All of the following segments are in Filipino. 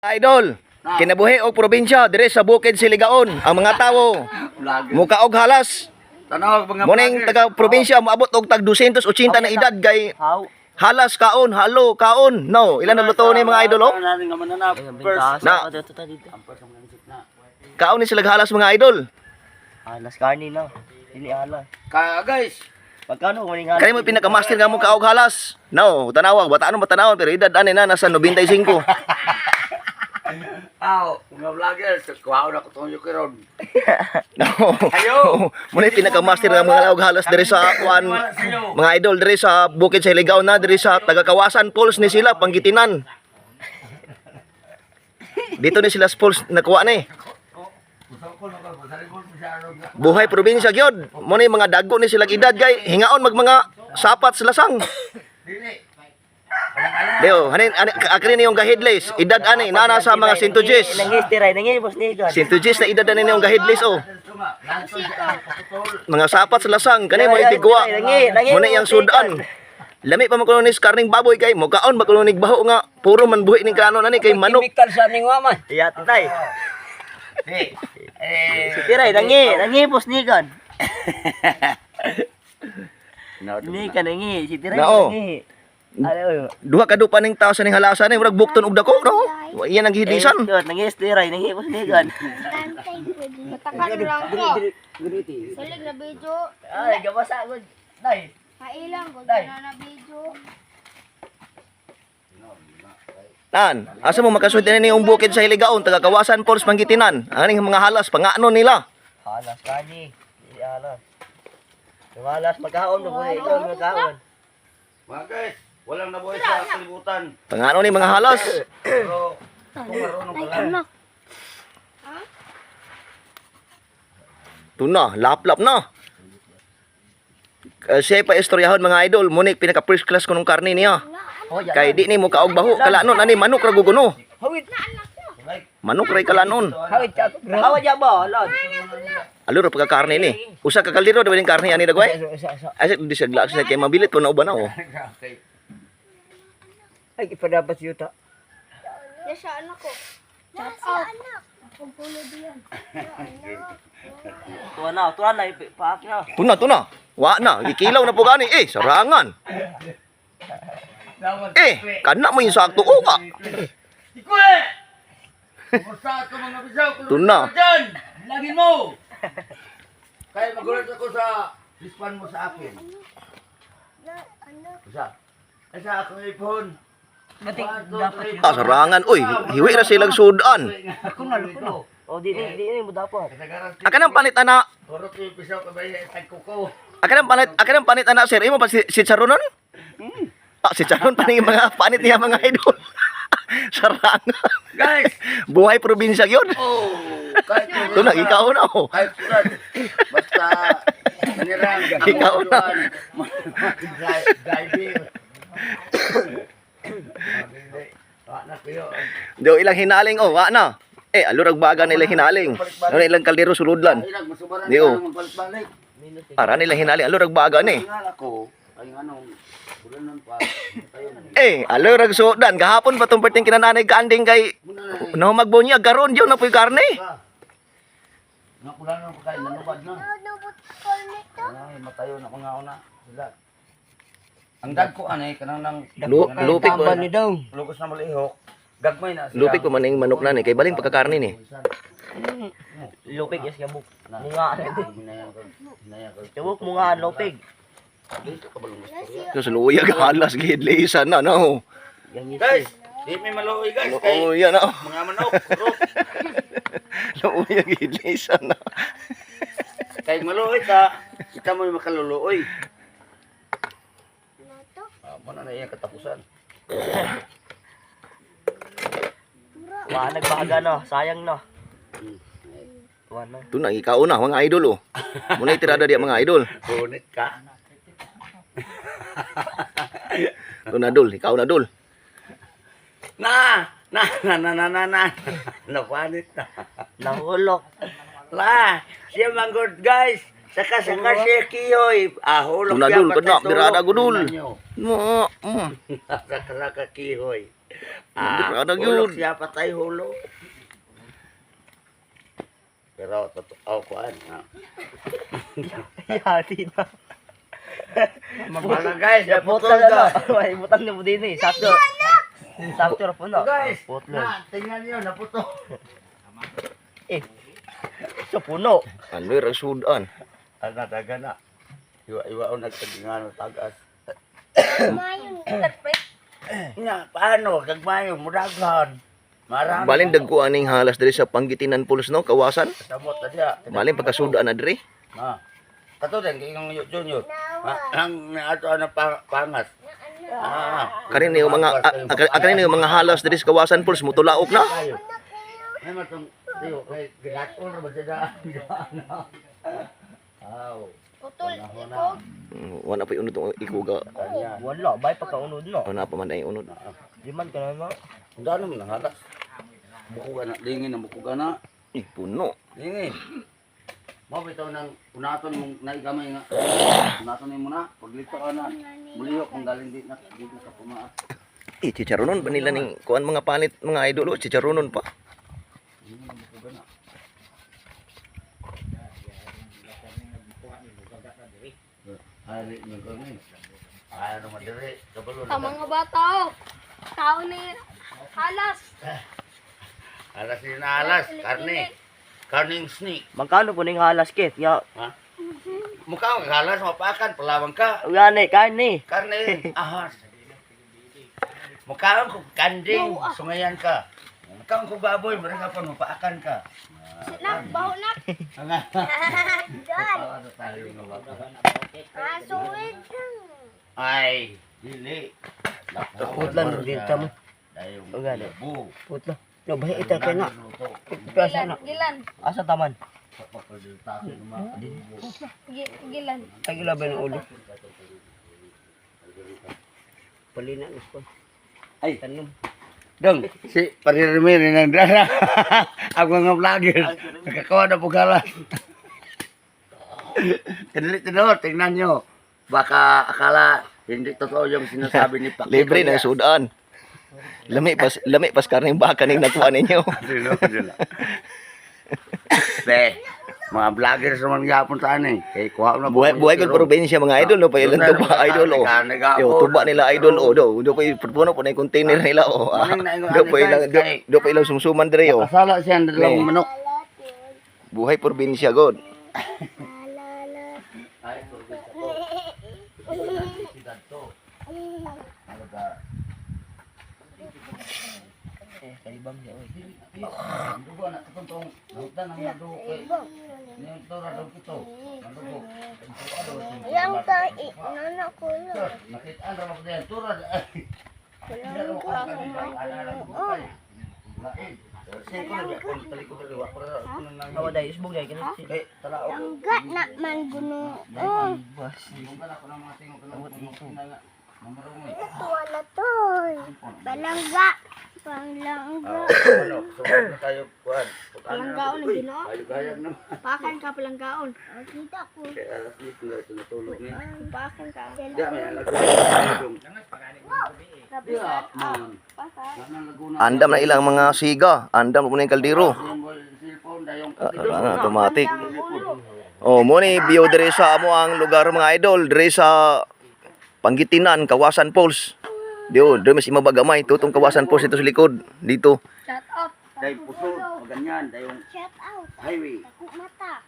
Idol, kinabuhi og probinsya dire sa Bukid Siligaon, ang mga tawo muka og halas. Tanawag mga Muning taga probinsya moabot og tag 280 na edad kay halas kaon, halo kaon. No, ilan na luto ni mga idol oh? Na. Kaon ni sila halas mga idol. Halas karni na. Dili halas. Guys, Pagkano mo ning halas? Kani mo pinaka-master nga mo kaog halas. No, tanawag bataan mo tanawon pero edad ani na nasa 95. mga vlogger, kuhaw na ko itong yukiron. No. Ayo! Muna pinaka-master nga mga kaog halas dire sa kuan mga idol dire sa Bukid Siligaon na dire sa taga-Kawasan Falls ni sila Panggitinan. Dito ni sila sa Falls nakuha ni. Buhay probinsya gyud. Muna yung mga dago ni sila edad kay hingaon mag mga sapat sa lasang. Leo, akri ni yung gahidlis. Edad ani na sa mga 110. Nangis tiray, nangis boss ni God. 110 na edad ani yung gahidlis oh. Mga sapat sa lasang kani mo itigwa. Muna yang sudan. Lami pa makulonis karning baboy kay mukaon makulonig baho nga puro man buhi ning kanon ani kay manok. Chemical sa ning waman. Iya tay. Si tiray, nangis boss ni God. Ni ka nangis, si tiray nangis. Duha ka dupa ning tao sa ning halasan ni murag bukton og dako no. Iyan ang gihidlisan. Nangis tiray, nangis boss ni God. Matakan lang ko. Salig na video. Ay, gabasa god. Day. Kailang ko na video. Tan, asa mo makasulti ni yung Bukid sa Siligaon taga Kawasan Falls Panggitinan. Aning mga halas pangano nila. Halas kani. Dili halas. Halas magkaon mo buhay ikaw magkaon. Mga guys, walang nabuhay sa kalibutan. Pangano ni mga halas. Pero, kung marunong ka lang. Tuna, lap-lap na. Siya pa istoryahon mga idol, munik pinaka first class ko nung karne niya. Kay di ni mo kaog baho kalanon ani manok ra guguno. Hawid. Manok ra kalanon. Hawid ka. Hawid ya ba? Lord. Aluro pagka karne ni. Usa ka kaliro daw ning karne ani dagway. Ay di siya glass kay mabilit po na uban oh. Ay ipadapat yuta. Ya sa anak ko. Shout out. Akong pulo diyan. Tuwa na paaki na. Tuna. Wa na, gikilaw na po gani eh sarangan. Kana mo yung sakto o ka. Ikwe! Kumusta ito mga bisaw? Tuna. Lagin mo! Kaya magulat ako sa dispan mo sa akin. Isa. Isa akong ipon. Sarangan oy, hiwi ra silang sudan. Ako na lupo. O di mo dapat. Akanang panit ana. Turot yung pisaw kabay tagkuko. Akanang panit ana sir, imo pa si Charonon? Si Charon pa ning mga panit niya mga idol. Sarangan. Guys! Buhay probinsya gyud. Oh! Kahit Tuna ikaw na oh. kahit surat. Basta manirang. Ikaw na. Driving. Anak ko yun. Do ilang hinaling oh, wa na. Alurag baga nila hinaling. Ano ilang kaldero suludlan. Di oh. Para nila hinaling alurag baga ni. Ako, ay ano, bulanan pa. Alurag sudan gahapon pa tong perting kinananay kaanding kay no magbunyag garon jud na puy karne. Nakulanan pa kayo, nanubad na. Nabot ko nito. Ay, matayo na ko nga una. Sila. Ang dag ko anay, kanang nang Lupig pa. lugos na malihok. Gagmay na siya. Lupig pa man ning manok na ni kay baling pagkakarne ni. Lupig yes kabuk. Munga. Hinaya ko. Kabuk munga lupig. So luya galas gidlisan na no. Guys, di may maluoy guys. Oh, yan na. Mga manok, kurot. Luya gidlisan na. Kay maluoy ka, kita mo yung makaluluoy. Mo na iya katapusan. Wa nagbaga no, sayang no. Tuwa na. Tuna ikaw na mga idol oh. Muna itirada dia mga idol. Punit ka. Tuna dul, ikaw na dul. Na. Napanit na. Nahulok. La, siya manggod guys. Saka siya kiyoy. Hulog Tuna dul, kana birada gudul. Nyo. Mo. Saka kiyoy. Ano Hulog yun? siya patay hulo. Pero totoo ko Yati na. Mga guys, Naputol na. May butang na mo din eh. Sakto. Sakto na po na. Guys, Putol. tingnan niyo, naputo. Eh. Sa puno. Ano yung sudan? Ana daga na. Iwa-iwa o nagtagingan tagas. Mayong interpret. Nya, paano? Kagmayo, muraghan. Marami. Balin dagko aning halas diri sa Pangitinan Pulse no, kawasan. Samot na siya. Balin pagkasudan na diri. Ha. Kato din, kayong junior. Ang ato na pangas. Kanin yung mga kanin yung mga halas diri sa kawasan Pulse mutulaok na. Ay matong tiyo kay ginatol ba siya. Aw. Putol. Ikog. Wala pa unod tong ikuga. Wala. Bay pagkaunod no. Wala pa man ay unod. Di man ka na no. Ang dano mo nang halas. Buko na, dingin na buko na. Puno. Dingin. Mo bitaw nang unaton mong naigamay nga. Unaton mo na, paglito ka na. Muliyok kung galing di na dito sa pumaat. Chicharonon ba nila ning kuan mga panit mga idolo, chicharonon pa. Hari ni kami. Ano madiri, kabalo. Sa mga bata. Tao ni halas. Alas ni na alas, karne. Karning snake. Magkano po ning halas kit? Ya. Ha? Mukha mo halas mapakan, palawang ka. Gani, kani. Karne, ahas. Mukha ko kanding, sungayan ka. Mukha ko baboy, mereka pa mapaakan ka. Nak, baho nak. Gan. Asuwid. Ay, dili. Putlan din ta mo. Dayo. O gani. Bu. Putla. No, bahay ita kay na. Pasa na. Gilan. Asa taman? Gilan. Ay gilaban ng ulo. Palina ko. Ay, Tanom. dong, si parirmiri ng dara. Ako nga vlogger. Nakakawa na po galas. Tinilo, tingnan nyo. Baka akala hindi totoo yung sinasabi ni Pakito. Libre na sudan. Lami pas karning baka ning nakuha ninyo. Be, mga vloggers naman gapon saan eh. Kaya kuha ko na Buhay ko probinsya mga idol no, pa ilang tuba idol oh. Yo tuba nila idol oh, do pa puno po na yung container nila oh. Do pa ilang sumsuman dire oh. Kasala siya ang dalawang manok. Buhay probinsya god. Kalibam niya oy. Dugo na tuntong hutan ang dugo kay. Yung tora daw kito. Dugo. Yang tayo. Nana ko yun. Nakita ang raw diyan tora. Kulang ko ako man. Awa dai isbog dai kini. Langgat na man gunoon. Wala to. Balangga. Palangga. Palanggaon ang ginoo. Pakan ka palanggaon. Kita ko. Pakan ka. Andam na ilang mga siga, andam po na yung kaldero. Automatic. Oh, mo ni bio dire sa amo ang lugar mga idol, dire sa Pangitinan, Kawasan Falls. Dio, dire mas imabagamay tutong Kawasan Falls ito sa likod dito. Shout out. Dahil puso, ganyan, dahil Shout out. highway. Ako mata.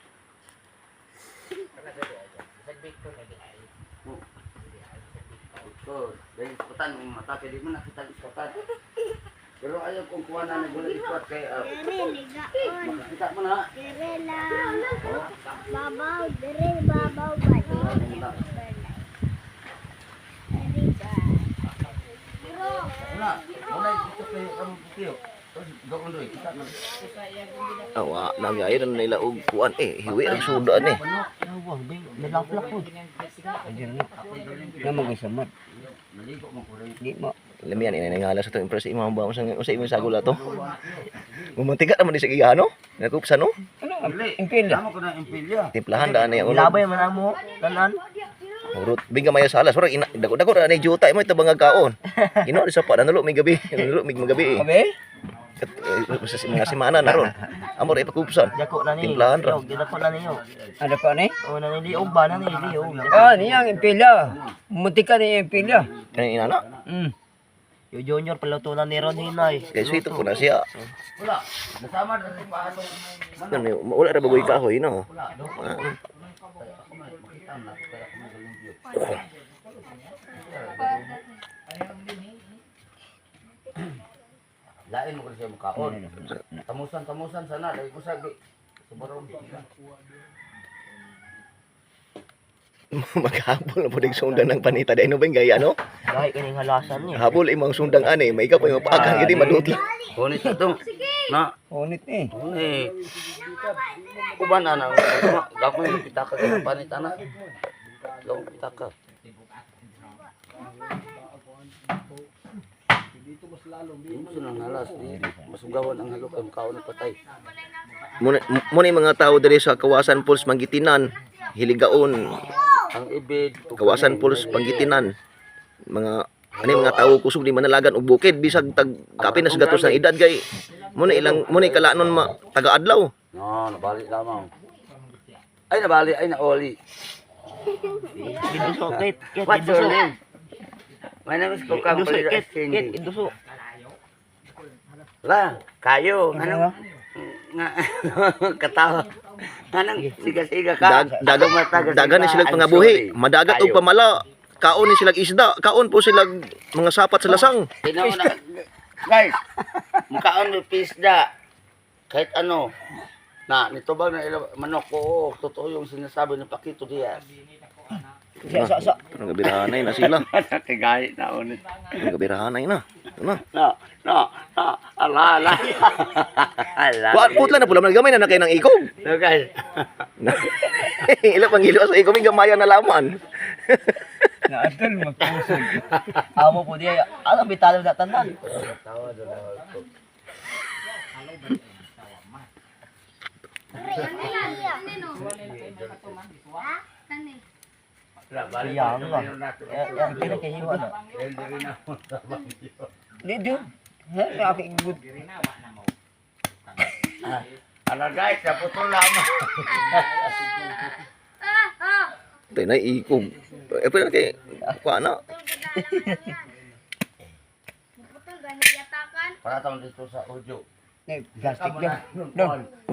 So, dahil ispatan ang mata, kaya di mo nakita ispatan. Pero ayaw kong kuha na nagula ispat kay Dere ligaon. makakita mo na. Dere lang. Babaw. Dere babaw ba? Dere ba? Wala, wala ito kayo kami putiyo. Tapos gawin doy, kita na. Awa, nagyayon nila og kuan hiwi ang sudan Awang bing, nalaflak po. Ayun ni. Na magisamot. Naligo mo ko rin. Di mo. Lamian ina ngala sa to impress imong ba sa imong sagula to. Gumantikat naman di sa igano. Nakupsa no. Impil. Tama ko na impilya. Timplahan daan niya ulo. Ilabay man amo tanan. Urot biga maya salas, ora ina dako-dako ra ni juta mo ito bangag kaon. Ino sa pa nanulo may gabi, nanulo may magabi. Abi? Sa mga semana na ron. Amo ra ipakupsan. Dako na ni. Timplahan ra. Dako na niyo. Ano pa ni? O na ni liog ba na ni liog. Ah, niya ang impila. Muntika ni impila. Kani ina na. Yo junior paluto na ni Ron hinay. Kay sweet ko na siya. Wala. Nasama na si paano. Ano, wala ra baboy kahoy no. Lain mo kasi makaon. Tamusan sana dahil ko sa subarong. Maghabol na po dig sundan ng panita dahil no ba gaya no? Dahil kaning halasan ni. Habol imong sundang ani, may ka pa yung paakan gidi madutla. Kunit na itong. Na. Unit ni. Kunit. Kuban na nang. Gapon yung pitaka ka ng panita na. Long pitaka. Hindi nang halas. Masugawan ang halok ang kaon na patay. Muna yung mga tao diri sa Kawasan Falls Mangitinan, Hiligaon, Ang ibid. Kawasan Falls Pangitinan. Mga tao kusog di manalagan og bukid bisag tag kapin na sa gatos ng edad kay muna kalanon taga-adlaw. No, nabalik lamang. Ay, nabalik. Ay, naoli. Induso kit. What's your name? My name is Kokang Induso Palida kit. Cindy. Induso. La, kayo. Ano? Nga, katawa. Anong siga-siga ka? Dagan ni silang pangabuhi, madagat og pamala. Kaon ni silang isda, kaon po silang mga sapat sa lasang. Tinaw na. Guys, mukhaan mo pisda. Kahit ano. Nito ba na manok ko, totoo yung sinasabi ng Pakito Diaz. Sa. Nagabirahanay na sila. Kagay na ulit. Nagabirahanay na. Ano? No. Ala. Wa putla na pula man gamay na kay nang ikog. No, guys. Ila pang ilo sa ikog gamay na laman. Naadol magpusog. Amo po diya. Ano bitalo na tanan? Tawa doon ako. Yang ba? Yang pinakahiwa na. Dito. Ha, nakik good. Ala guys, naputol lamang. Tay na ikog. Pero kay kuha na. Para tawag dito sa audio. Plastic lang. Don. Oh.